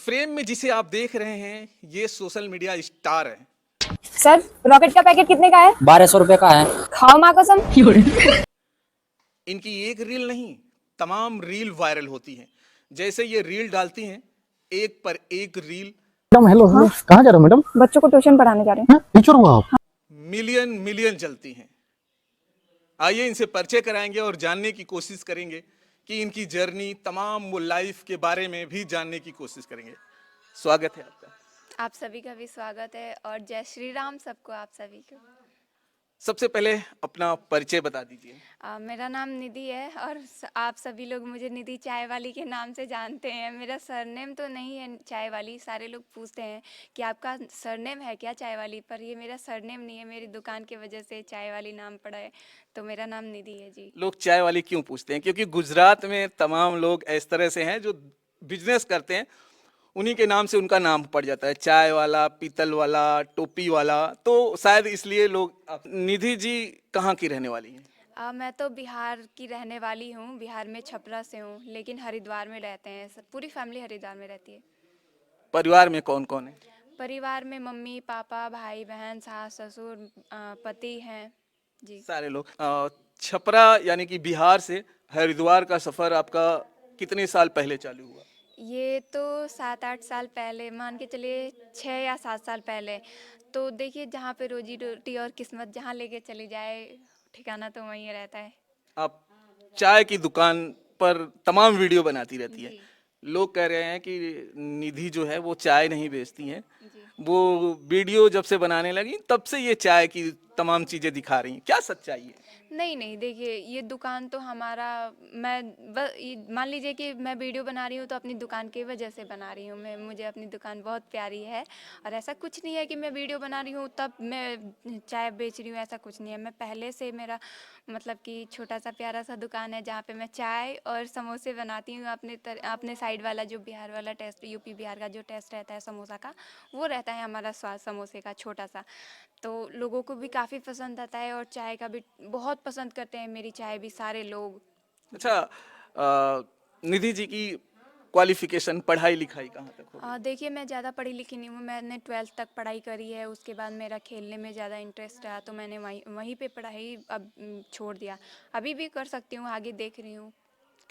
Frame में जिसे आप देख रहे हैं ये सोशल मीडिया स्टार है। सर, रॉकेट का पैकेट कितने का है? 1200 रुपए का है। खाओ माँ कसम। इनकी एक रील नहीं, तमाम रील वायरल होती हैं। जैसे ये रील डालती हैं, एक पर एक रील मैडम हेलो हेलो, कहाँ जा रहे हो मैडम? बच्चों को ट्यूशन पढ़ाने जा रहे हैं। टीचर हो आप? मिलियन मिलियन चलती हैं। आइए इनसे परिचय कराएंगे और जानने की कोशिश करेंगे कि इनकी जर्नी, तमाम वो लाइफ के बारे में भी जानने की कोशिश करेंगे। स्वागत है आपका। आप सभी का भी स्वागत है और जय श्री राम सबको, आप सभी को। सबसे पहले अपना परिचय बता दीजिए। मेरा नाम निधि है और आप सभी लोग मुझे निधि चाय वाली के नाम से जानते हैं। मेरा सरनेम तो नहीं है चाय वाली। सारे लोग पूछते हैं कि आपका सरनेम है क्या चाय वाली, पर ये मेरा सरनेम नहीं है। मेरी दुकान की वजह से चाय वाली नाम पड़ा है, तो मेरा नाम निधि है जी। लोग चाय वाली क्यों पूछते हैं? क्योंकि गुजरात में तमाम लोग इस तरह से हैं जो बिजनेस करते हैं, उन्हीं के नाम से उनका नाम पड़ जाता है, चाय वाला, पीतल वाला, टोपी वाला। तो शायद इसलिए लोग। निधि जी कहाँ की रहने वाली हैं? मैं तो बिहार की रहने वाली हूँ। बिहार में छपरा से हूँ, लेकिन हरिद्वार में रहते हैं। पूरी फैमिली हरिद्वार में रहती है। परिवार में कौन कौन है? परिवार में मम्मी पापा, भाई बहन, सास ससुर, पति हैं जी। सारे लोग। छपरा यानी कि बिहार से हरिद्वार का सफर आपका कितने साल पहले चालू हुआ? ये तो 7-8 साल पहले, मान के चलिए 6 या 7 साल पहले। तो देखिए, जहाँ पे रोजी रोटी और किस्मत जहाँ लेके चली जाए, ठिकाना तो वहीं रहता है। आप चाय की दुकान पर तमाम वीडियो बनाती रहती है। जी लोग कह रहे हैं कि निधि जो है वो चाय नहीं बेचती हैं, जी। वो वीडियो जब से बनाने लगी तब से ये चाय की तमाम चीजें दिखा रही हैं। क्या सच्चाई है? नहीं नहीं, देखिए, ये दुकान तो हमारा, मैं मान लीजिए कि मैं वीडियो बना रही हूँ तो अपनी दुकान की वजह से बना रही हूँ। मुझे अपनी दुकान बहुत प्यारी है और ऐसा कुछ नहीं है कि मैं वीडियो बना रही हूँ तब मैं चाय बेच रही हूँ, ऐसा कुछ नहीं है। मैं पहले से, मेरा मतलब कि छोटा सा प्यारा सा दुकान है जहाँ पे मैं चाय और समोसे बनाती हूँ। अपने साइड वाला जो बिहार वाला टेस्ट, यूपी बिहार का जो टेस्ट रहता है समोसा का, वो रहता है हमारा स्वाद समोसे का छोटा सा। तो लोगों को भी काफ़ी पसंद आता है और चाय का भी बहुत पसंद करते हैं मेरी चाय भी सारे लोग। अच्छा, निधि जी की क्वालिफिकेशन, पढ़ाई लिखाई कहाँ तक हो? देखिए, मैं ज़्यादा पढ़ी लिखी नहीं हूँ। मैंने 12th तक पढ़ाई करी है। उसके बाद मेरा खेलने में ज़्यादा इंटरेस्ट रहा, तो मैंने वहीं वहीं पे पढ़ाई अब छोड़ दिया। अभी भी कर सकती हूँ, आगे देख रही हूँ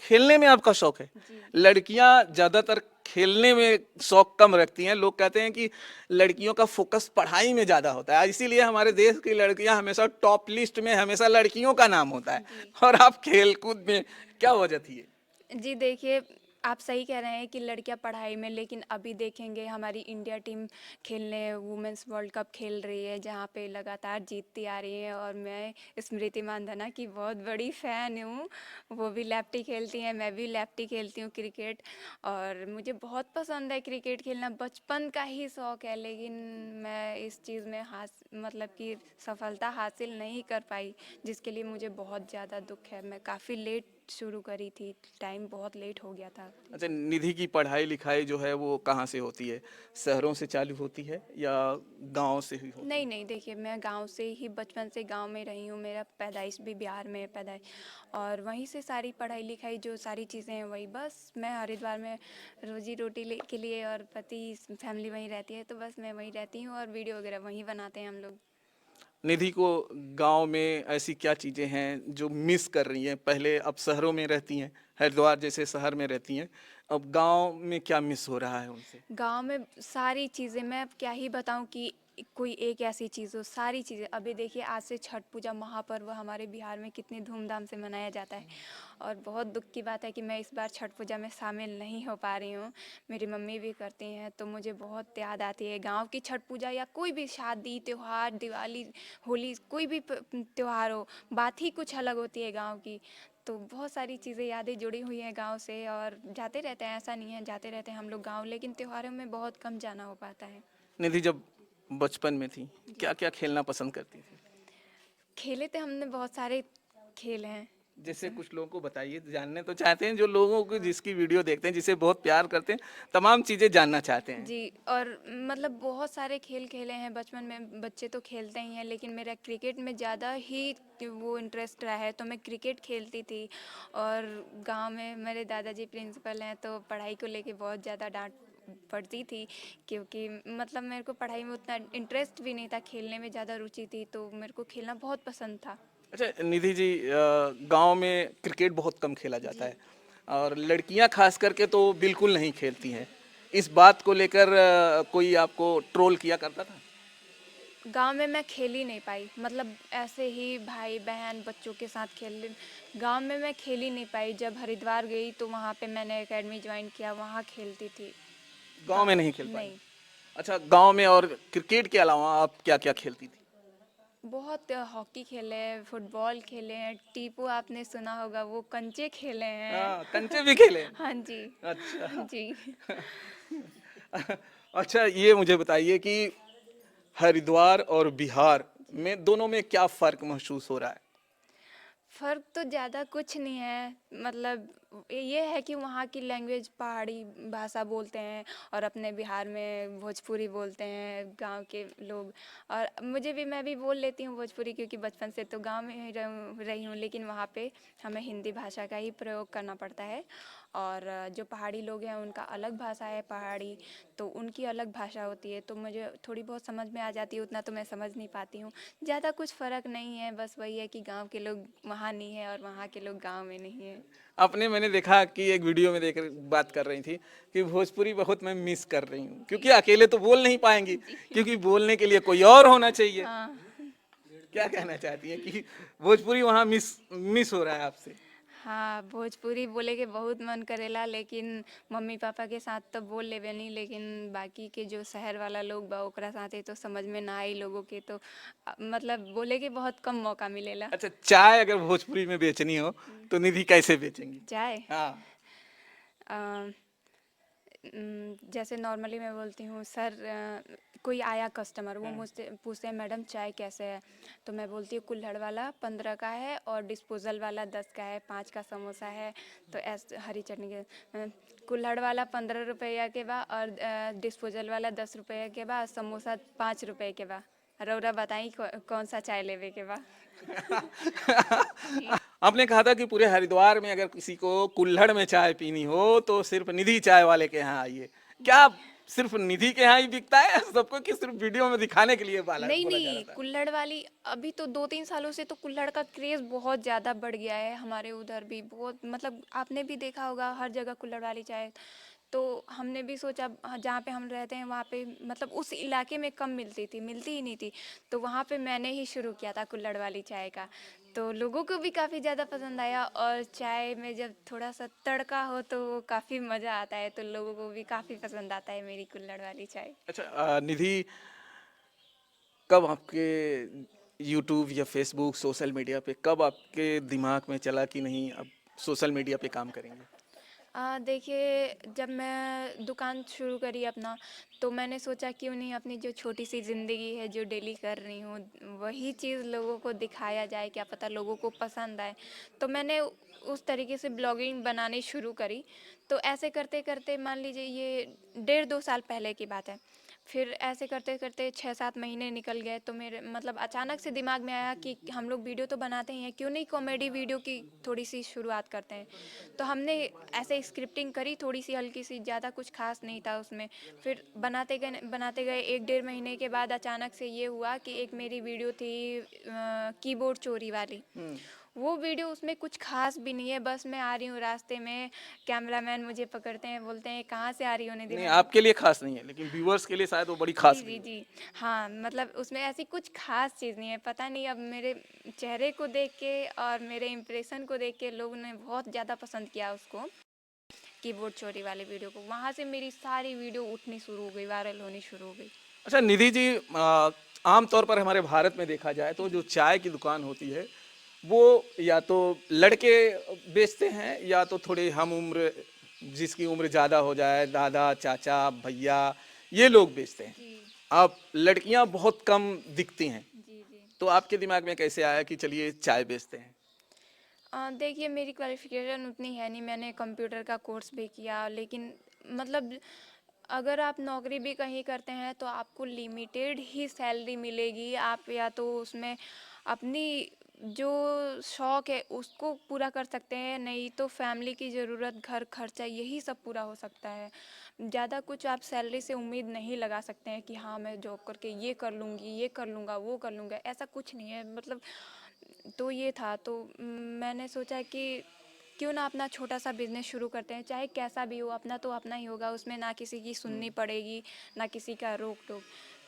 खेलने में आपका शौक है? जी। लड़कियां ज्यादातर खेलने में शौक कम रखती हैं। लोग कहते हैं कि लड़कियों का फोकस पढ़ाई में ज्यादा होता है, इसीलिए हमारे देश की लड़कियां हमेशा टॉप लिस्ट में, हमेशा लड़कियों का नाम होता है। जी और आप खेल कूद में, क्या वजह थी ये? जी। देखिए, आप सही कह रहे हैं कि लड़कियां पढ़ाई में, लेकिन अभी देखेंगे हमारी इंडिया टीम खेलने वुमेंस वर्ल्ड कप खेल रही है, जहां पे लगातार जीतती आ रही है। और मैं स्मृति मानधना की बहुत बड़ी फ़ैन हूँ। वो भी लेफ्टी खेलती हैं, मैं भी लेफ्टी खेलती हूँ क्रिकेट, और मुझे बहुत पसंद है क्रिकेट खेलना। बचपन का ही शौक़ है, लेकिन मैं इस चीज़ में मतलब कि सफलता हासिल नहीं कर पाई, जिसके लिए मुझे बहुत ज़्यादा दुख है। मैं काफ़ी लेट शुरू करी थी, टाइम बहुत लेट हो गया था। अच्छा, निधि की पढ़ाई लिखाई जो है वो कहाँ से होती है? शहरों से चालू होती है या गांव से ही होती नहीं है? नहीं, देखिए, मैं गांव से ही, बचपन से गांव में रही हूँ। मेरा पैदाइश भी बिहार में है, पैदाइश, और वहीं से सारी पढ़ाई लिखाई जो सारी चीज़ें हैं वही। बस मैं हरिद्वार में रोजी रोटी के लिए, और पति फैमिली वहीं रहती है, तो बस मैं वहीं रहती हूँ और वीडियो वगैरह वहीं बनाते हैं हम लोग। निधि को गांव में ऐसी क्या चीज़ें हैं जो मिस कर रही हैं? पहले अब शहरों में रहती हैं, हरिद्वार जैसे शहर में रहती हैं, अब गांव में क्या मिस हो रहा है उनसे? गांव में सारी चीज़ें, मैं अब क्या ही बताऊं कि कोई एक ऐसी चीज़ हो। सारी चीज़ें, अभी देखिए, आज से छठ पूजा महापर्व हमारे बिहार में कितनी धूमधाम से मनाया जाता है, और बहुत दुख की बात है कि मैं इस बार छठ पूजा में शामिल नहीं हो पा रही हूँ। मेरी मम्मी भी करती हैं, तो मुझे बहुत याद आती है गांव की छठ पूजा, या कोई भी शादी त्योहार, दिवाली, होली, कोई भी त्योहार हो, बात ही कुछ अलग होती है गांव की। तो बहुत सारी चीज़ें, यादें जुड़ी हुई हैं गांव से, और जाते रहते हैं, ऐसा नहीं है, जाते रहते हैं हम लोग गांव, लेकिन त्योहारों में बहुत कम जाना हो पाता है। निधि जब बचपन में थी, जी। क्या क्या खेलना पसंद करती थी? खेले थे हमने, बहुत सारे खेल हैं। जैसे कुछ लोगों को बताइए, जानने तो चाहते हैं, जो लोगों को जिसकी वीडियो देखते हैं, जिसे बहुत प्यार करते हैं, तमाम चीज़ें जानना चाहते हैं। जी, और मतलब बहुत सारे खेल खेले हैं बचपन में। बच्चे तो खेलते ही हैं, लेकिन मेरा क्रिकेट में ज़्यादा ही वो इंटरेस्ट रहा है, तो मैं क्रिकेट खेलती थी। और गांव में मेरे दादाजी प्रिंसिपल हैं, तो पढ़ाई को लेके बहुत ज़्यादा डांट पढ़ती थी, क्योंकि मतलब मेरे को पढ़ाई में उतना इंटरेस्ट भी नहीं था, खेलने में ज़्यादा रुचि थी, तो मेरे को खेलना बहुत पसंद था। अच्छा निधि जी, गांव में क्रिकेट बहुत कम खेला जाता है और लड़कियां खास करके तो बिल्कुल नहीं खेलती हैं। इस बात को लेकर कोई आपको ट्रोल किया करता था? गांव में मैं खेल ही नहीं पाई, मतलब ऐसे ही भाई बहन बच्चों के साथ खेल। गांव में मैं खेल ही नहीं पाई। जब हरिद्वार गई तो वहाँ पे मैंने एकेडमी ज्वाइन किया, वहाँ खेलती थी। गांव में नहीं खेल पाई? नहीं। अच्छा, गांव में और क्रिकेट के अलावा आप क्या क्या खेलती थी? बहुत हॉकी खेले हैं, फुटबॉल खेले हैं, टीपू आपने सुना होगा, वो कंचे खेले हैं। हाँ, कंचे भी खेले? हाँ जी। अच्छा। जी। अच्छा, ये मुझे बताइए कि हरिद्वार और बिहार में दोनों में क्या फर्क महसूस हो रहा है? फ़र्क तो ज़्यादा कुछ नहीं है, मतलब ये है कि वहाँ की लैंग्वेज पहाड़ी भाषा बोलते हैं और अपने बिहार में भोजपुरी बोलते हैं गांव के लोग। और मैं भी बोल लेती हूँ भोजपुरी, क्योंकि बचपन से तो गांव में ही रही हूँ, लेकिन वहाँ पे हमें हिंदी भाषा का ही प्रयोग करना पड़ता है। और जो पहाड़ी लोग हैं उनका अलग भाषा है पहाड़ी, तो उनकी अलग भाषा होती है, तो मुझे थोड़ी बहुत समझ में आ जाती है, उतना तो मैं समझ नहीं पाती हूँ। ज़्यादा कुछ फ़र्क नहीं है, बस वही है कि गांव के लोग वहाँ नहीं है और वहाँ के लोग गांव में नहीं है। आपने, मैंने देखा कि एक वीडियो में देख बात कर रही थी कि भोजपुरी बहुत मैं मिस कर रही हूँ, क्योंकि अकेले तो बोल नहीं पाएंगी, क्योंकि बोलने के लिए कोई और होना चाहिए। हाँ। क्या कहना चाहती हैं कि भोजपुरी वहाँ मिस मिस हो रहा है आपसे? हाँ, भोजपुरी बोले के बहुत मन करेला, लेकिन मम्मी पापा के साथ तो बोल लेबे नहीं, लेकिन बाकी के जो शहर वाला लोग बा ओकरा साथे तो समझ में ना आई लोगों के, तो मतलब बोले के बहुत कम मौका मिलेला। अच्छा, चाय अगर भोजपुरी में बेचनी हो तो निधि कैसे बेचेंगी? चाय हाँ। जैसे नॉर्मली मैं बोलती हूँ, सर कोई आया कस्टमर, वो मुझसे पूछते हैं मैडम चाय कैसे है, तो मैं बोलती हूँ कुल्हड़ वाला 15 का है और डिस्पोजल वाला 10 का है, 5 का समोसा है, तो ऐसे हरी चटनी के कुल्हड़ वाला 15 रुपया के बा और डिस्पोजल वाला 10 रुपये के बा, समोसा 5 रुपये के बा। रौरा बताई कौन सा चाय लेवे के बा। जी। आपने कहा था कि पूरे हरिद्वार में अगर किसी को कुल्हड़ में चाय पीनी हो तो सिर्फ निधि चाय वाले के यहाँ आइए। क्या सिर्फ निधि के यहाँ ही बिकता है सबको, कि सिर्फ वीडियो में दिखाने के लिए नहीं बोला जा नहीं, रहा था? कुल्हड़ वाली अभी तो 2-3 सालों से तो कुल्हड़ का क्रेज़ बहुत ज़्यादा बढ़ गया है हमारे उधर भी, बहुत मतलब आपने भी देखा होगा हर जगह कुल्हड़ वाली चाय। तो हमने भी सोचा, जहाँ पे हम रहते हैं वहाँ पे मतलब उस इलाके में कम मिलती ही नहीं थी, तो वहाँ पे मैंने ही शुरू किया था कुल्हड़ वाली चाय का। तो लोगों को भी काफ़ी ज़्यादा पसंद आया, और चाय में जब थोड़ा सा तड़का हो तो वो काफ़ी मज़ा आता है, तो लोगों को भी काफ़ी पसंद आता है मेरी कुल्हड़ वाली चाय। अच्छा, निधि, कब आपके यूट्यूब या फेसबुक सोशल मीडिया पे कब आपके दिमाग में चला कि नहीं अब सोशल मीडिया पे काम करेंगे? देखिए, जब मैं दुकान शुरू करी अपना, तो मैंने सोचा क्यों नहीं अपनी जो छोटी सी ज़िंदगी है जो डेली कर रही हूँ वही चीज़ लोगों को दिखाया जाए, क्या पता लोगों को पसंद आए। तो मैंने उस तरीके से ब्लॉगिंग बनानी शुरू करी। तो ऐसे करते करते मान लीजिए ये 1.5-2 साल पहले की बात है। फिर ऐसे करते करते 6-7 महीने निकल गए, तो मेरे मतलब अचानक से दिमाग में आया कि हम लोग वीडियो तो बनाते ही हैं, क्यों नहीं कॉमेडी वीडियो की थोड़ी सी शुरुआत करते हैं। तो हमने ऐसे स्क्रिप्टिंग करी थोड़ी सी हल्की सी, ज़्यादा कुछ खास नहीं था उसमें। फिर बनाते गए 1-1.5 महीने के बाद अचानक से ये हुआ कि एक मेरी वीडियो थी कीबोर्ड चोरी वाली। वो वीडियो, उसमें कुछ खास भी नहीं है, बस मैं आ रही हूँ रास्ते में, कैमरामैन मुझे पकड़ते हैं, बोलते हैं कहाँ से आ रही हो निधि? नहीं, मैं आपके लिए खास नहीं है, लेकिन व्यूअर्स के लिए शायद वो बड़ी जी खास जी वीडियो। जी। हाँ, मतलब उसमें ऐसी कुछ खास चीज़ नहीं है, पता नहीं अब मेरे चेहरे को देख के और मेरे इम्प्रेशन को देख के लोगों ने बहुत ज़्यादा पसंद किया उसको, कीबोर्ड चोरी वाले वीडियो को। वहाँ से मेरी सारी वीडियो उठनी शुरू हो गई, वायरल होनी शुरू हो गई। अच्छा निधि जी, आमतौर पर हमारे भारत में देखा जाए तो जो चाय की दुकान होती है वो या तो लड़के बेचते हैं या तो थोड़े हम उम्र, जिसकी उम्र ज़्यादा हो जाए, दादा चाचा भैया, ये लोग बेचते हैं। जी आप लड़कियां बहुत कम दिखती हैं, जी जी। तो आपके दिमाग में कैसे आया कि चलिए चाय बेचते हैं? देखिए, मेरी क्वालिफ़िकेशन उतनी है नहीं, मैंने कंप्यूटर का कोर्स भी किया, लेकिन मतलब अगर आप नौकरी भी कहीं करते हैं तो आपको लिमिटेड ही सैलरी मिलेगी। आप या तो उसमें अपनी जो शौक है उसको पूरा कर सकते हैं, नहीं तो फैमिली की ज़रूरत, घर खर्चा, यही सब पूरा हो सकता है। ज़्यादा कुछ आप सैलरी से उम्मीद नहीं लगा सकते हैं कि हाँ मैं जॉब करके ये कर लूँगी, ये कर लूँगा, वो कर लूँगा, ऐसा कुछ नहीं है मतलब। तो ये था तो मैंने सोचा कि क्यों ना अपना छोटा सा बिजनेस शुरू करते हैं, चाहे कैसा भी हो, अपना तो अपना ही होगा, उसमें ना किसी की सुननी पड़ेगी, ना किसी का रोक टोक।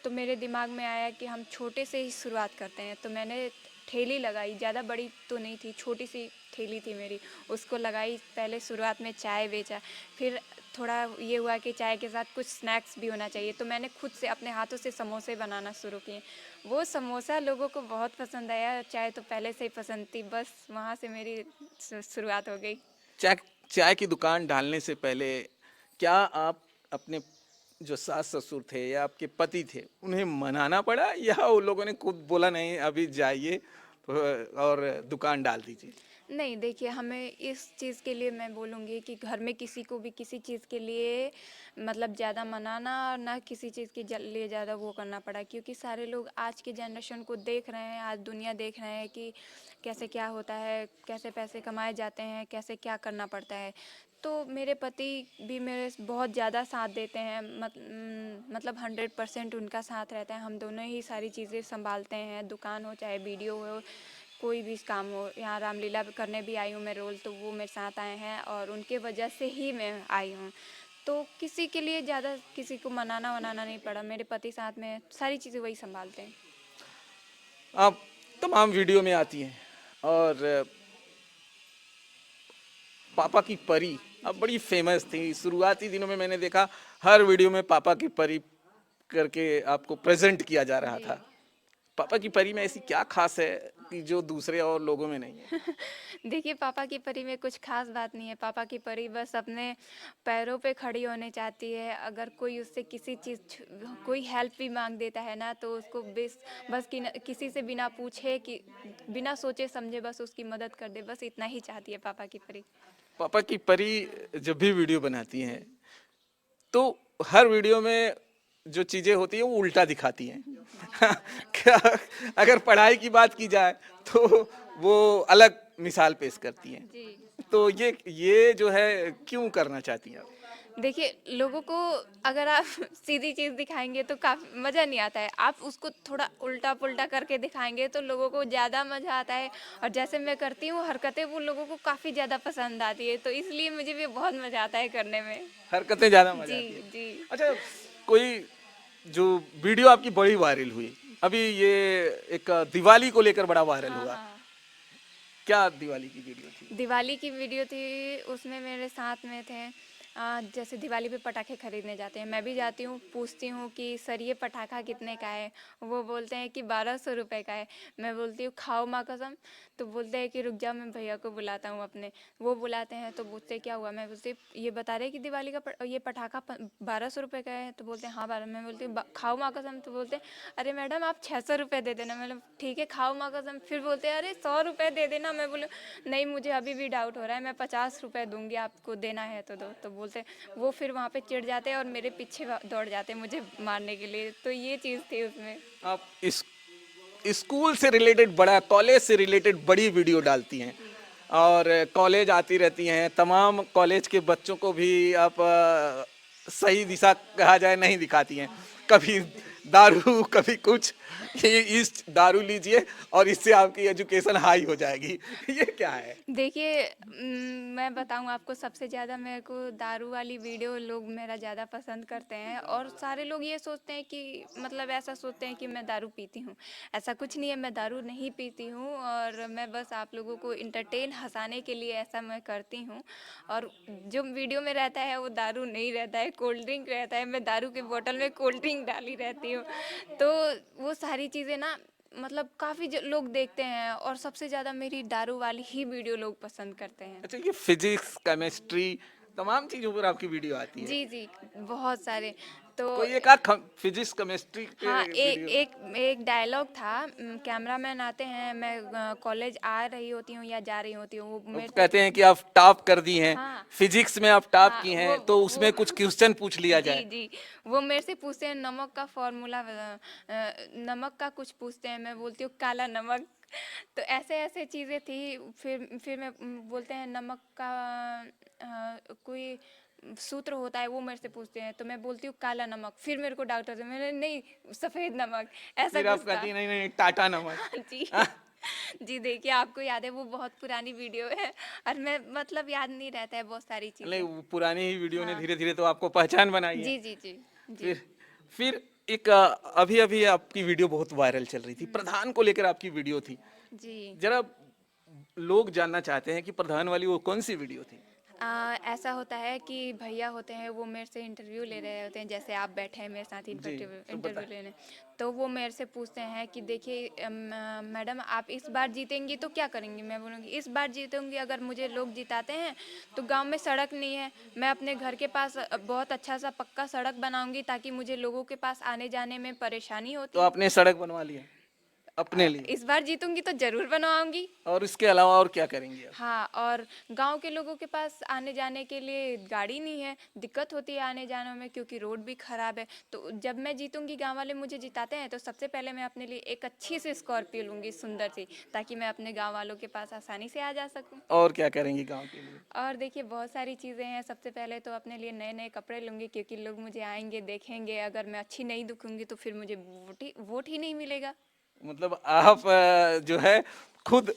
तो मेरे दिमाग में आया कि हम छोटे से ही शुरुआत करते हैं, तो मैंने ठेली लगाई, ज़्यादा बड़ी तो नहीं थी, छोटी सी ठेली थी मेरी, उसको लगाई। पहले शुरुआत में चाय बेचा, फिर थोड़ा ये हुआ कि चाय के साथ कुछ स्नैक्स भी होना चाहिए, तो मैंने खुद से अपने हाथों से समोसे बनाना शुरू किए। वो समोसा लोगों को बहुत पसंद आया, चाय तो पहले से ही पसंद थी, बस वहाँ से मेरी शुरुआत हो गई। चाय चाय की दुकान डालने से पहले क्या आप अपने जो सास ससुर थे या आपके पति थे उन्हें मनाना पड़ा, या उन लोगों ने खुद बोला नहीं अभी जाइए और दुकान डाल दीजिए? नहीं, देखिए हमें इस चीज़ के लिए मैं बोलूँगी कि घर में किसी को भी किसी चीज़ के लिए मतलब ज़्यादा मनाना और ना किसी चीज़ के लिए ज़्यादा वो करना पड़ा, क्योंकि सारे लोग आज के जनरेशन को देख रहे हैं, आज दुनिया देख रहे हैं कि कैसे क्या होता है, कैसे पैसे कमाए जाते हैं, कैसे क्या करना पड़ता है। तो मेरे पति भी मेरे बहुत ज़्यादा साथ देते हैं, मतलब 100% उनका साथ रहता है। हम दोनों ही सारी चीज़ें संभालते हैं, दुकान हो चाहे वीडियो हो, कोई भी काम हो। यहाँ रामलीला करने भी आई हूँ मैं रोल, तो वो मेरे साथ आए हैं और उनके वजह से ही मैं आई हूँ। तो किसी के लिए ज़्यादा किसी को मनाना वनाना नहीं पड़ा, मेरे पति साथ में सारी चीज़ें वही संभालते हैं। आप तमाम वीडियो में आती हैं और पापा की परी अब बड़ी फेमस थी। शुरुआती दिनों में मैंने देखा हर वीडियो में पापा की परी करके आपको प्रेजेंट किया जा रहा जी। था। पापा की परी में ऐसी क्या खास है कि जो दूसरे और लोगों में नहीं है? देखिए पापा की परी में कुछ खास बात नहीं है। पापा की परी बस अपने पैरों पे खड़ी होने चाहती है। अगर कोई उससे किसी चीज़ कोई हेल्प भी मांग देता है ना, तो उसको बस किसी से बिना पूछे कि बिना सोचे समझे बस उसकी मदद कर दे, बस इतना ही चाहती है पापा की परी। पापा की परी जब भी वीडियो बनाती हैं तो हर वीडियो में जो चीजें होती है वो उल्टा दिखाती हैं। क्या, अगर पढ़ाई की बात की जाए तो वो अलग मिसाल पेश करती हैं। जी। तो ये जो है क्यों करना चाहती हैं आप? देखिए, लोगों को अगर आप सीधी चीज़ दिखाएँगे तो काफ़ी मज़ा नहीं आता है। आप उसको थोड़ा उल्टा-पुल्टा करके दिखाएँगे तो लोगों को ज़्यादा मज़ा आता है, और जैसे मैं करती हूँ हरकतें, वो लोगों को काफ़ी ज़्यादा पसंद आती है। तो इसलिए मुझे भी बहुत मज़ा आता है करने में। हरकतें ज्यादा मजा जी, आती है। जी। अच्छा, कोई जो वीडियो आपकी बड़ी वायरल हुई, अभी ये एक दिवाली को लेकर बड़ा वायरल हाँ, हुआ, हाँ। क्या दिवाली की वीडियो थी? दिवाली की वीडियो थी, उसमें मेरे साथ में थे जैसे दिवाली पे पटाखे खरीदने जाते हैं, मैं भी जाती हूँ, पूछती हूँ कि सर ये पटाखा कितने का है? वो बोलते हैं कि 1200 रुपए का है। मैं बोलती हूँ खाओ माँ कसम। तो बोलते हैं कि रुक जाओ मैं भैया को बुलाता हूँ अपने। वो बुलाते हैं तो पूछते क्या हुआ, मैं बोलती ये बता रहे कि दिवाली का ये पटाखा 1200 रुपए का है? तो बोलते हैं हाँ 12। मैं बोलती हूँ खाओ माँ कसम। तो बोलते हैं अरे मैडम आप 600 रुपये दे देना। मतलब ठीक है खाओ माँ कसम। फिर बोलते हैं अरे 100 रुपये दे देना। मैं बोलूँ नहीं मुझे अभी भी डाउट हो रहा है, मैं 50 रुपये दूंगी, आपको देना है तो दो। तो बोलते वो फिर वहाँ पे चिढ़ जाते हैं और मेरे पीछे दौड़ जाते हैं मुझे मारने के लिए। तो ये चीज़ थी उसमें। आप इस स्कूल से रिलेटेड बड़ा, कॉलेज से रिलेटेड बड़ी वीडियो डालती हैं और कॉलेज आती रहती हैं, तमाम कॉलेज के बच्चों को भी आप सही दिशा कहा जाए नहीं दिखाती हैं। कभी दारू, कभी कुछ कि इस दारू लीजिए और इससे आपकी एजुकेशन हाई हो जाएगी। ये क्या है? देखिए मैं बताऊँ आपको, सबसे ज़्यादा मेरे को दारू वाली वीडियो लोग मेरा ज़्यादा पसंद करते हैं, और सारे लोग ये सोचते हैं कि मतलब ऐसा सोचते हैं कि मैं दारू पीती हूँ। ऐसा कुछ नहीं है, मैं दारू नहीं पीती हूँ, और मैं बस आप लोगों को इंटरटेन हंसाने के लिए ऐसा मैं करती हूँ। और जो वीडियो में रहता है वो दारू नहीं रहता है, कोल्ड ड्रिंक रहता है। मैं दारू की बोतल में कोल्ड ड्रिंक डाली रहती हूँ। तो वो सारी चीज़ें ना मतलब काफ़ी लोग देखते हैं, और सबसे ज़्यादा मेरी दारू वाली ही वीडियो लोग पसंद करते हैं। अच्छा, ये फिजिक्स, केमिस्ट्री, तमाम चीजों पर आपकी वीडियो आती है। जी, जी, बहुत सारे। तो कोई एक आध फिजिक्स, केमिस्ट्री पे हाँ, वीडियो? एक एक डायलॉग था। कैमरामैन आते हैं, मैं कॉलेज आ रही होती हूँ या जा रही होती हूँ, वो वो मेरे से कहते हैं कि आप टॉप कर दी हैं, हाँ, फिजिक्स में आप टॉप हाँ, की वो हैं, तो वो उसमें कुछ क्वेश्चन पूछ लिया जी, जाए। जी, वो मेरे से पूछते हैं नमक का फॉर्मूला नमक का कुछ पूछते हैं, मैं बोलती हूँ काला नमक। तो ऐसे-ऐसे चीज़ें थी। फिर मैं बोलते हैं नमक का कोई सूत्र होता है वो मेरे से पूछते हैं, तो मैं बोलती हूँ काला नमक, फिर मेरे को डॉक्टर से मैंने नहीं सफ़ेद नमक, ऐसा फिर आप कुछ था। कहती हैं, नहीं नहीं टाटा नमक। जी जी, देखिए आपको याद है वो बहुत पुरानी वीडियो है और मैं मतलब याद नहीं रहता है बहुत सारी नहीं, चीज़ें। वो पुरानी ही वीडियो ने हाँ। धीरे धीरे तो आपको पहचान बनाई है। जी जी जी जी। फिर एक अभी अभी आपकी वीडियो बहुत वायरल चल रही थी, प्रधान को लेकर आपकी वीडियो थी। जी। जरा लोग जानना चाहते हैं कि प्रधान वाली वो कौन सी वीडियो थी? ऐसा होता है कि भैया होते हैं वो मेरे से इंटरव्यू ले रहे होते हैं, जैसे आप बैठे हैं मेरे साथ जी, इंटरव्यू तो इंटरव्यू बता। लेने। तो वो मेरे से पूछते हैं कि देखिए मैडम आप इस बार जीतेंगी तो क्या करेंगी? मैं बोलूँगी इस बार जीतूंगी अगर मुझे लोग जिताते हैं तो गांव में सड़क नहीं है, मैं अपने घर के पास बहुत अच्छा सा पक्का सड़क बनाऊंगी ताकि मुझे लोगों के पास आने जाने में परेशानी तो होती है। आपने सड़क बनवा लिया अपने लिए, इस बार जीतूंगी तो जरूर बनवाऊंगी। और इसके अलावा और क्या करेंगे आप? हाँ, और गांव के लोगों के पास आने जाने के लिए गाड़ी नहीं है, दिक्कत होती है आने जाने में क्योंकि रोड भी खराब है। तो जब मैं जीतूंगी, गांव वाले मुझे जिताते हैं, तो सबसे पहले मैं अपने लिए एक अच्छी सी स्कॉर्पियो लूंगी सुंदर सी, ताकि मैं अपने गांव वालों के पास आसानी से आ जा सकूं। और क्या करेंगी गांव के लिए? और देखिए बहुत सारी चीज़ें हैं। सबसे पहले तो अपने लिए नए नए कपड़े लूंगी क्योंकि लोग मुझे आएंगे देखेंगे, अगर मैं अच्छी नहीं दिखूंगी तो फिर मुझे वोट ही नहीं मिलेगा। मतलब आप जो है खुद,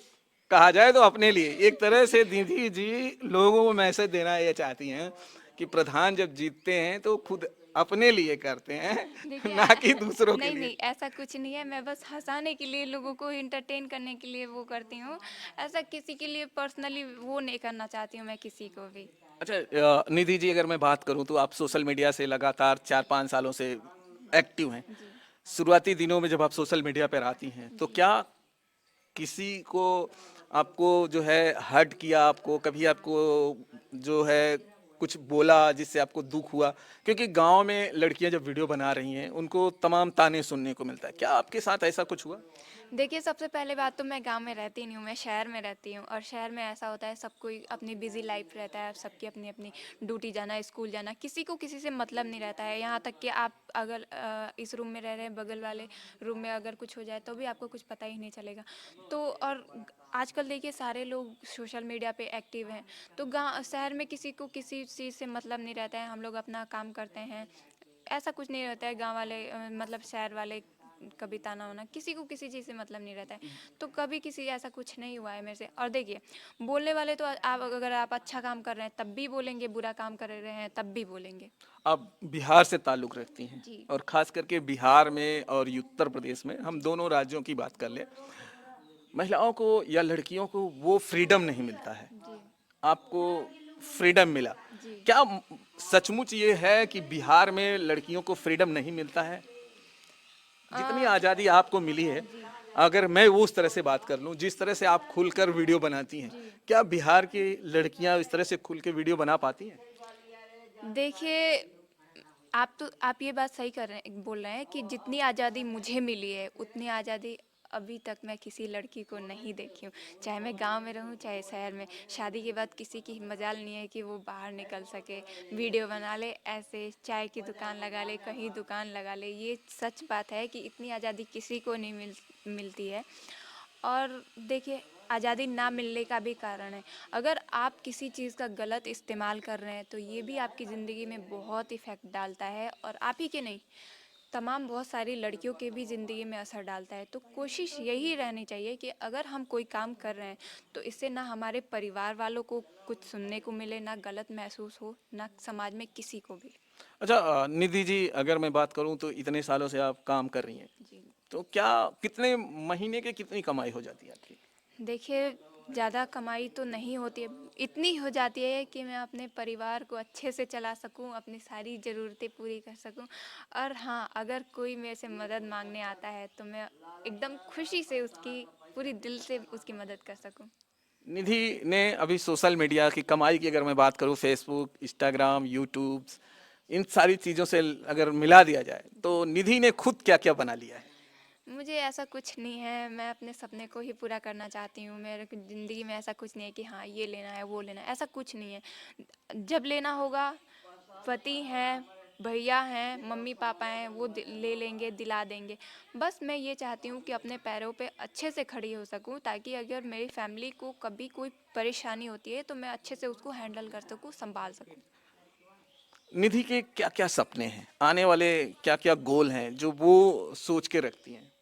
कहा जाए तो अपने लिए एक तरह से दीदी जी लोगों को मैसेज देना ये चाहती हैं कि प्रधान जब जीतते हैं तो खुद अपने लिए करते हैं, देखिए ना कि दूसरों के नहीं लिए। नहीं, ऐसा कुछ नहीं है, मैं बस हंसाने के लिए, लोगों को इंटरटेन करने के लिए वो करती हूँ। ऐसा किसी के लिए पर्सनली वो नहीं करना चाहती हूँ मैं किसी को भी। अच्छा, निधि जी अगर मैं बात करूं तो आप सोशल मीडिया से लगातार 4-5 सालों से एक्टिव हैं। जी शुरुआती दिनों में जब आप सोशल मीडिया पर आती हैं तो जी। क्या किसी को आपको जो है हर्ट किया, आपको कभी आपको जो है कुछ बोला जिससे आपको दुख हुआ? क्योंकि गांव में लड़कियां जब वीडियो बना रही हैं उनको तमाम ताने सुनने को मिलता है, क्या आपके साथ ऐसा कुछ हुआ? देखिए सबसे पहले बात तो मैं गांव में रहती नहीं हूँ, मैं शहर में रहती हूँ, और शहर में ऐसा होता है सब कोई अपनी बिजी लाइफ रहता है, सबकी अपनी अपनी ड्यूटी जाना, स्कूल जाना, किसी को किसी से मतलब नहीं रहता है। यहाँ तक कि आप अगर इस रूम में रह रहे हैं, बगल वाले रूम में अगर कुछ हो जाए तो भी आपको कुछ पता ही नहीं चलेगा। तो और आजकल देखिए सारे लोग सोशल मीडिया पे एक्टिव हैं, तो गाँव शहर में किसी को किसी चीज़ से मतलब नहीं रहता है, हम लोग अपना काम करते हैं। ऐसा कुछ नहीं रहता है, गांव वाले मतलब शहर वाले कभी ताना वाना, किसी को किसी चीज़ से मतलब नहीं रहता है। तो कभी किसी ऐसा कुछ नहीं हुआ है मेरे से। और देखिए बोलने वाले तो आप अगर आप अच्छा काम कर रहे हैं तब भी बोलेंगे, बुरा काम कर रहे हैं तब भी बोलेंगे। आप बिहार से ताल्लुक़ रखती हैं, जी और ख़ास करके बिहार में और उत्तर प्रदेश में, हम दोनों राज्यों की बात कर लें, महिलाओं को या लड़कियों को वो फ्रीडम नहीं मिलता है। जी आपको फ्रीडम मिला। जी। क्या सचमुच ये है कि बिहार में लड़कियों को फ्रीडम नहीं मिलता है? जितनी आ, आज़ादी आपको मिली है, जी अगर मैं वो उस तरह से बात कर लूँ जिस तरह से आप खुलकर वीडियो बनाती हैं, जी। क्या बिहार की लड़कियां इस तरह से खुल के वीडियो बना पाती हैं? देखिए आप ये बात सही कर रहे हैं, बोल रहे हैं कि जितनी आज़ादी मुझे मिली है उतनी आज़ादी अभी तक मैं किसी लड़की को नहीं देखी हूँ, चाहे मैं गांव में रहूँ चाहे शहर में। शादी के बाद किसी की मजाल नहीं है कि वो बाहर निकल सके, वीडियो बना ले, ऐसे चाय की दुकान लगा ले, कहीं दुकान लगा ले। ये सच बात है कि इतनी आज़ादी किसी को नहीं मिलती है। और देखिए आज़ादी ना मिलने का भी कारण है, अगर आप किसी चीज़ का गलत इस्तेमाल कर रहे हैं तो ये भी आपकी ज़िंदगी में बहुत इफ़ेक्ट डालता है, और आप ही के नहीं, तमाम बहुत सारी लड़कियों के भी ज़िंदगी में असर डालता है। तो कोशिश यही रहनी चाहिए कि अगर हम कोई काम कर रहे हैं तो इससे ना हमारे परिवार वालों को कुछ सुनने को मिले, ना गलत महसूस हो, ना समाज में किसी को भी। अच्छा, निधि जी अगर मैं बात करूं तो इतने सालों से आप काम कर रही हैं, जी तो क्या कितने महीने के कितनी कमाई हो जाती है आपकी? देखिए ज़्यादा कमाई तो नहीं होती है, इतनी हो जाती है कि मैं अपने परिवार को अच्छे से चला सकूं, अपनी सारी ज़रूरतें पूरी कर सकूं। और हाँ, अगर कोई मेरे से मदद मांगने आता है तो मैं एकदम खुशी से उसकी, पूरी दिल से उसकी मदद कर सकूं। निधि ने अभी सोशल मीडिया की कमाई की अगर मैं बात करूं, फेसबुक, इंस्टाग्राम, यूट्यूब, इन सारी चीज़ों से अगर मिला दिया जाए तो निधि ने खुद क्या क्या बना लिया है? मुझे ऐसा कुछ नहीं है, मैं अपने सपने को ही पूरा करना चाहती हूँ। मेरे को ज़िंदगी में ऐसा कुछ नहीं है कि हाँ ये लेना है वो लेना है, ऐसा कुछ नहीं है। जब लेना होगा, पति हैं, भैया हैं, मम्मी पापा हैं, वो ले लेंगे, दिला देंगे। बस मैं ये चाहती हूँ कि अपने पैरों पे अच्छे से खड़ी हो सकूँ, ताकि अगर मेरी फैमिली को कभी कोई परेशानी होती है तो मैं अच्छे से उसको हैंडल कर सकूँ, संभाल सकूँ। निधि के क्या क्या सपने हैं, आने वाले क्या क्या गोल हैं जो वो सोच के रखती हैं?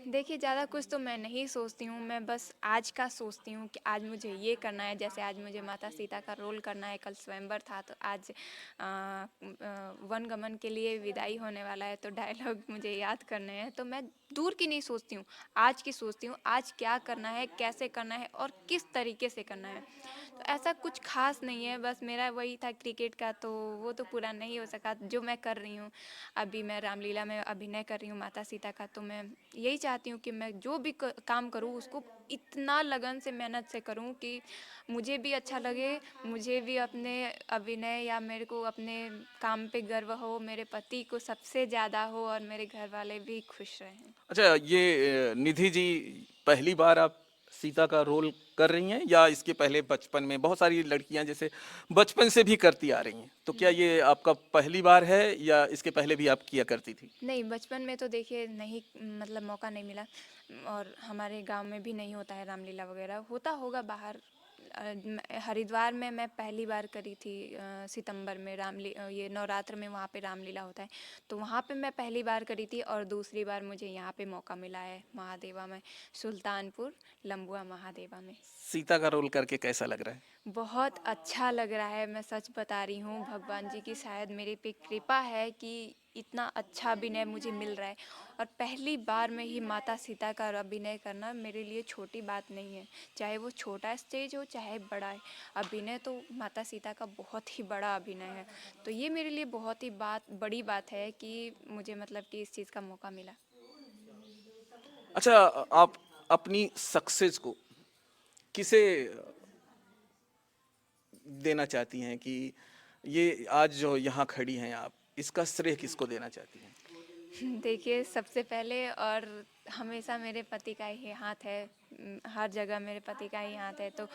देखिए, ज़्यादा कुछ तो मैं नहीं सोचती हूँ, मैं बस आज का सोचती हूँ कि आज मुझे ये करना है। जैसे आज मुझे माता सीता का रोल करना है, कल स्वयंवर था, तो आज वनगमन के लिए विदाई होने वाला है, तो डायलॉग मुझे याद करने हैं। तो मैं दूर की नहीं सोचती हूँ, आज की सोचती हूँ, आज क्या करना है, कैसे करना है और किस तरीके से करना है। तो ऐसा कुछ खास नहीं है, बस मेरा वही था क्रिकेट का, तो वो तो पूरा नहीं हो सका जो मैं कर रही हूँ। अभी मैं रामलीला में अभिनय कर रही हूँ माता सीता का, तो मैं यही चाहती हूँ कि मैं जो भी काम करूँ उसको इतना लगन से मेहनत से करूँ कि मुझे भी अच्छा लगे, मुझे भी अपने अभिनय या मेरे को अपने काम पे गर्व हो, मेरे पति को सबसे ज़्यादा हो और मेरे घर वाले भी खुश रहें। अच्छा, ये निधि जी पहली बार आप सीता का रोल कर रही हैं या इसके पहले बचपन में बहुत सारी लड़कियां जैसे बचपन से भी करती आ रही हैं, तो क्या ये आपका पहली बार है या इसके पहले भी आप किया करती थी? नहीं, बचपन में तो देखिए नहीं, मतलब मौका नहीं मिला और हमारे गांव में भी नहीं होता है रामलीला वगैरह, होता होगा बाहर। हरिद्वार में मैं पहली बार करी थी, सितंबर में ये नवरात्र में वहाँ पे रामलीला होता है, तो वहाँ पे मैं पहली बार करी थी और दूसरी बार मुझे यहाँ पे मौका मिला है महादेवा में, सुल्तानपुर लंबुआ महादेवा में। सीता का रोल करके कैसा लग रहा है? बहुत अच्छा लग रहा है, मैं सच बता रही हूँ, भगवान जी की शायद मेरे पे कृपा है कि इतना अच्छा अभिनय मुझे मिल रहा है। और पहली बार में ही माता सीता का अभिनय करना मेरे लिए छोटी बात नहीं है, चाहे वो छोटा स्टेज हो चाहे बड़ा है। अभिनय तो माता सीता का बहुत ही बड़ा अभिनय है, तो ये मेरे लिए बहुत ही बड़ी बात है कि मुझे मतलब कि इस चीज़ का मौका मिला। अच्छा, आप अपनी सक्सेस को किसे देना चाहती हैं कि ये आज जो यहाँ खड़ी हैं आप, इसका श्रेय किसको देना चाहती हैं? देखिए, सबसे पहले और हमेशा मेरे पति का ही हाथ है, हर जगह मेरे पति का ही हाथ है, तो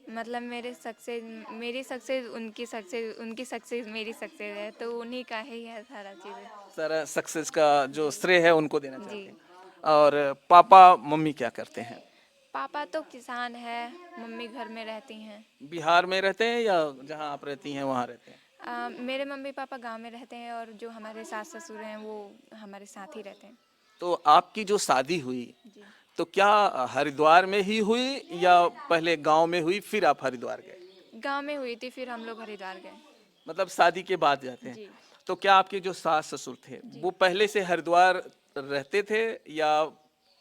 मतलब मेरी सक्सेस उनकी सक्सेस मेरी सक्सेस है, तो उन्हीं का ही है सारा चीज़ें। सारा सक्सेस का जो श्रेय है उनको देना जी। चाहते हैं। और पापा मम्मी क्या करते हैं? पापा तो किसान है, मम्मी घर में रहती हैं। बिहार में रहते हैं या जहाँ आप रहती हैं वहाँ रहते हैं? मेरे मम्मी पापा गांव में रहते हैं और जो हमारे सास ससुर हैं वो हमारे साथ ही रहते हैं। तो आपकी जो शादी हुई, जी। तो क्या हरिद्वार में ही हुई या पहले गांव में हुई फिर आप हरिद्वार गए? गांव में हुई थी, फिर हम लोग हरिद्वार गए। मतलब शादी के बाद जाते हैं। जी। तो क्या आपके जो सास ससुर थे जी। वो पहले से हरिद्वार रहते थे या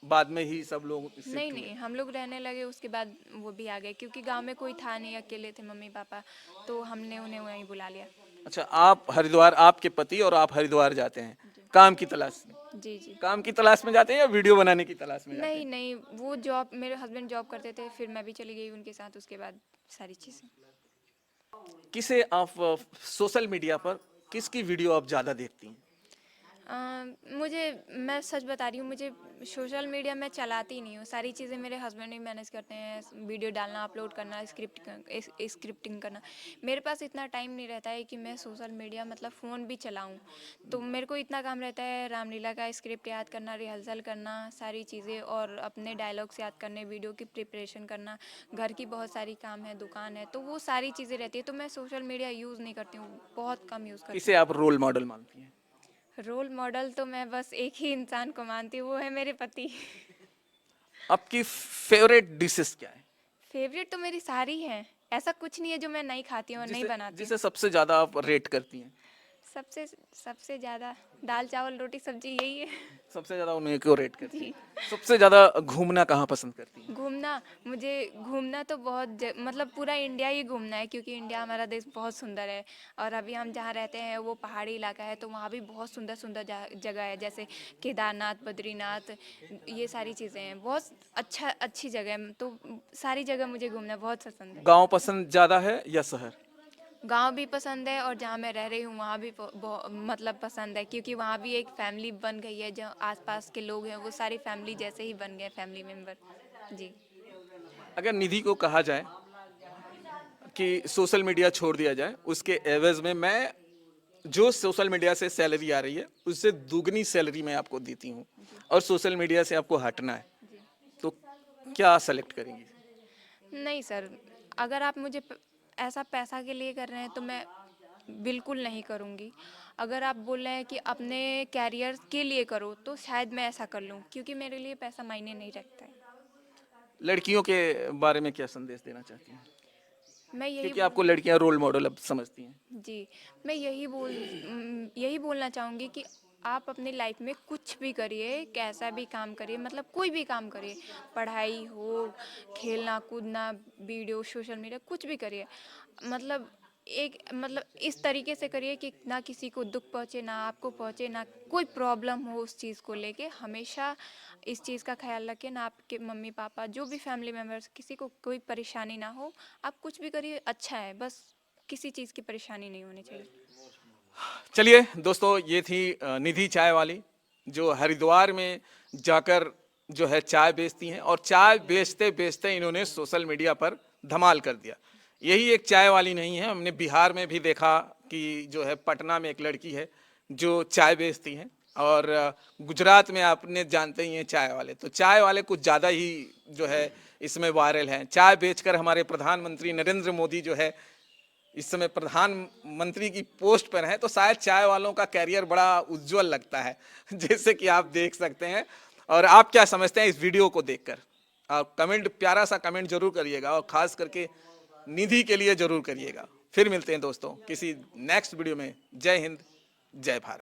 बाद में ही सब लोग नहीं शिफ्ट हुए? नहीं, हम लोग रहने लगे उसके बाद वो भी आ गए, क्योंकि गांव में कोई था नहीं, अकेले थे मम्मी पापा, तो हमने उन्हें वहीं बुला लिया। अच्छा, आप हरिद्वार, आपके पति और आप हरिद्वार जाते हैं काम की तलाश में? जी जी। काम की तलाश में जाते हैं या वीडियो बनाने की तलाश में जाते नहीं हैं? नहीं, वो जॉब, मेरे हस्बैंड जॉब करते थे, फिर मैं भी चली गई उनके साथ, उसके बाद सारी चीज़ें। किसे आप सोशल मीडिया पर किसकी वीडियो आप ज्यादा देखती हैं? मुझे, मैं सच बता रही हूँ, मुझे सोशल मीडिया मैं चलाती नहीं हूँ, सारी चीज़ें मेरे हस्बैंड ही मैनेज करते हैं, वीडियो डालना, अपलोड करना, स्क्रिप्टिंग करना। मेरे पास इतना टाइम नहीं रहता है कि मैं सोशल मीडिया मतलब फ़ोन भी चलाऊँ, तो मेरे को इतना काम रहता है रामलीला का स्क्रिप्ट याद करना, रिहर्सल करना, सारी चीज़ें, और अपने डायलॉग्स याद करने, वीडियो की प्रिपरेशन करना, घर की बहुत सारी काम है, दुकान है, तो वो सारी चीज़ें रहती है, तो मैं सोशल मीडिया यूज़ नहीं करती हूँ, बहुत कम यूज़ करती किसे आप रोल मॉडल मानती हैं? हूँ। रोल मॉडल तो मैं बस एक ही इंसान को मानती हूँ, वो है मेरे पति। आपकी फेवरेट डिशेस क्या है? फेवरेट तो मेरी सारी हैं, ऐसा कुछ नहीं है जो मैं नहीं खाती हूँ और नहीं जिसे बनाती जिसे हूँ। सबसे ज्यादा आप रेट करती हैं? सबसे सबसे ज़्यादा दाल चावल रोटी सब्जी यही है। सबसे ज्यादा उन्हें क्यों रेट करती हैं? जी। सबसे ज्यादा घूमना कहाँ पसंद करती हैं? घूमना, मुझे घूमना तो मतलब पूरा इंडिया ही घूमना है, क्योंकि इंडिया हमारा देश बहुत सुंदर है, और अभी हम जहाँ रहते हैं वो पहाड़ी इलाका है, तो वहाँ भी बहुत सुंदर सुंदर जगह है, जैसे केदारनाथ, बद्रीनाथ, ये सारी चीज़ें हैं, बहुत अच्छी जगह है, तो सारी जगह मुझे घूमना बहुत पसंद है। गांव पसंद ज्यादा है या शहर? गांव भी पसंद है और जहाँ मैं रह रही हूँ वहाँ भी मतलब पसंद है, क्योंकि वहाँ भी एक फैमिली बन गई है, जो आसपास के लोग हैं वो सारी फैमिली जैसे ही बन गए, फैमिली मेम्बर। जी। अगर निधि को कहा जाए कि सोशल मीडिया छोड़ दिया जाए, उसके एवज में मैं जो सोशल मीडिया से सैलरी आ रही है उससे दुगनी सैलरी मैं आपको देती हूँ और सोशल मीडिया से आपको हटना है, तो क्या सेलेक्ट करेंगी? नहीं सर, अगर आप मुझे ऐसा पैसा के लिए कर रहे हैं तो मैं बिल्कुल नहीं करूँगी। अगर आप बोल रहे हैं कि अपने कैरियर के लिए करो तो शायद मैं ऐसा कर लूँ, क्योंकि मेरे लिए पैसा मायने नहीं रखता है। लड़कियों के बारे में क्या संदेश देना चाहती हैं, मैं यही क्योंकि आपको लड़कियां रोल मॉडल अब समझती हैं? जी, मैं यही बोलना चाहूँगी कि आप अपनी लाइफ में कुछ भी करिए, कैसा भी काम करिए, मतलब कोई भी काम करिए, पढ़ाई हो, खेलना कूदना, वीडियो, सोशल मीडिया, कुछ भी करिए। मतलब इस तरीके से करिए कि ना किसी को दुख पहुँचे, ना आपको पहुँचे, ना कोई प्रॉब्लम हो उस चीज़ को लेके। हमेशा इस चीज़ का ख्याल रखें, ना आपके मम्मी पापा, जो भी फैमिली मेम्बर्स, किसी को कोई परेशानी ना हो। आप कुछ भी करिए, अच्छा है, बस किसी चीज़ की परेशानी नहीं होनी चाहिए। चलिए दोस्तों, ये थी निधि चाय वाली, जो हरिद्वार में जाकर जो है चाय बेचती हैं, और चाय बेचते बेचते इन्होंने सोशल मीडिया पर धमाल कर दिया। यही एक चाय वाली नहीं है, हमने बिहार में भी देखा कि जो है पटना में एक लड़की है जो चाय बेचती हैं, और गुजरात में आपने जानते ही हैं चाय वाले, तो चाय वाले कुछ ज़्यादा ही जो है इसमें वायरल हैं। चाय बेचकर हमारे प्रधानमंत्री नरेंद्र मोदी जो है इस समय प्रधानमंत्री की पोस्ट पर हैं, तो शायद चाय वालों का कैरियर बड़ा उज्जवल लगता है जैसे कि आप देख सकते हैं। और आप क्या समझते हैं इस वीडियो को देखकर? आप कमेंट, प्यारा सा कमेंट जरूर करिएगा, और खास करके निधि के लिए जरूर करिएगा। फिर मिलते हैं दोस्तों किसी नेक्स्ट वीडियो में। जय हिंद, जय भारत।